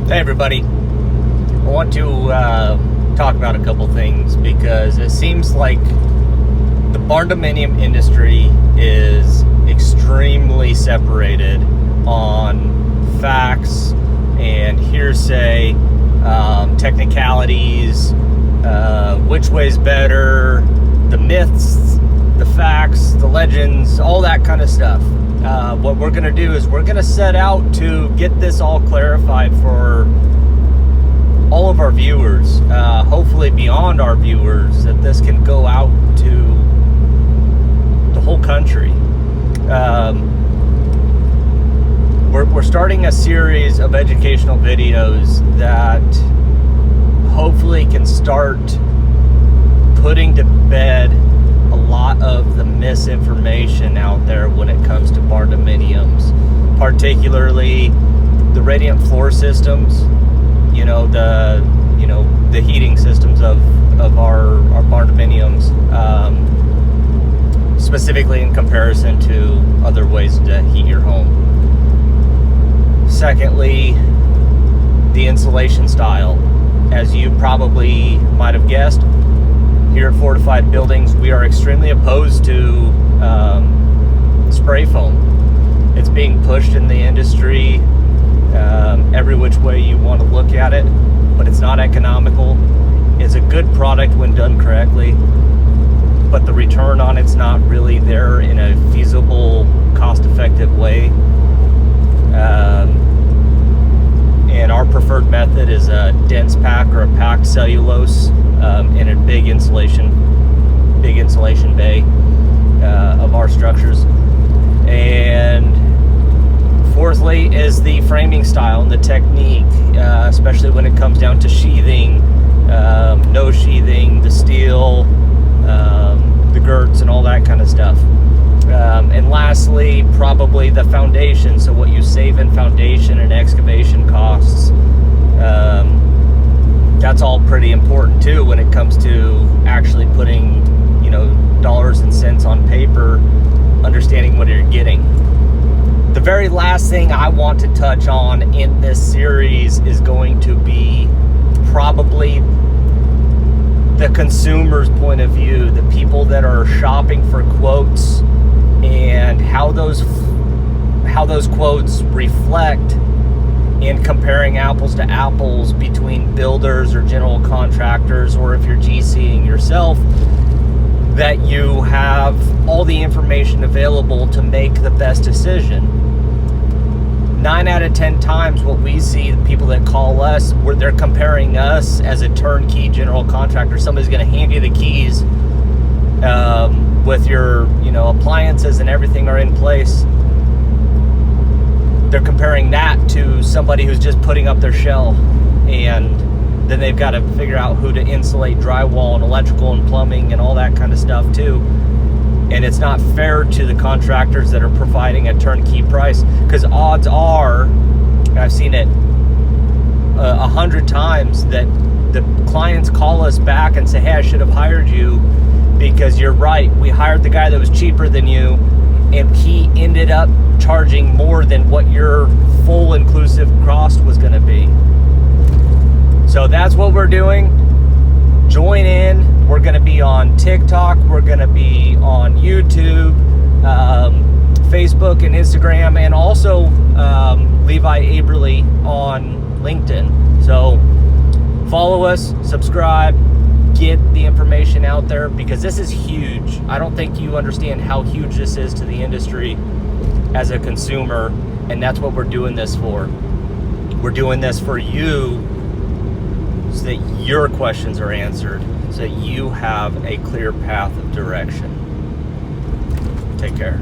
Hey everybody, I want to talk about a couple things because it seems like the barn-dominium industry is extremely separated on facts and hearsay, technicalities, which way's better, the myths, the facts, the legends, all that kind of stuff. What we're going to do is we're going to set out to get this all clarified for all of our viewers, hopefully beyond our viewers, that this can go out to the whole country. We're starting a series of educational videos that hopefully can start putting to bed a lot of the misinformation out there when it comes to barn-dominiums, particularly the radiant floor systems, the heating systems of our barn-dominiums, specifically in comparison to other ways to heat your home. Secondly, the insulation style. As you probably might have guessed, here at Fortified Buildings, we are extremely opposed to spray foam. It's being pushed in the industry every which way you want to look at it, but it's not economical. It's a good product when done correctly, but the return on it's not really there in a feasible, cost-effective way. And our preferred method is a dense pack or a packed cellulose in a big insulation bay of our structures. And fourthly is the framing style and the technique, especially when it comes down to sheathing, no sheathing, the steel, the girts, and all that kind of stuff. And lastly, probably the foundation. So what you save in foundation and excavation costs, that's all pretty important too when it comes to actually putting, dollars and cents on paper, understanding what you're getting. The very last thing I want to touch on in this series is going to be probably the consumer's point of view, the people that are shopping for quotes, and how those quotes reflect in comparing apples to apples between builders or general contractors, or if you're GCing yourself, that you have all the information available to make the best decision. 9 out of 10 times what we see, the people that call us, where they're comparing us as a turnkey general contractor. Somebody's going to hand you the keys with your appliances and everything are in place. They're comparing that to somebody who's just putting up their shell, and then they've got to figure out who to insulate drywall and electrical and plumbing and all that kind of stuff too. And it's not fair to the contractors that are providing a turnkey price, because odds are, and I've seen it 100 times, that the clients call us back and say, hey, I should have hired you because you're right, we hired the guy that was cheaper than you, and he ended up charging more than what your full inclusive cost was going to be. So that's what we're doing. Join in. We're going to be on TikTok. We're going to be on YouTube, Facebook, and Instagram, and also Levi Aberly on LinkedIn. So follow us, subscribe, get the information out there, because this is huge. I don't think you understand how huge this is to the industry as a consumer, and that's what we're doing this for. We're doing this for you, so that your questions are answered, so that you have a clear path of direction. Take care.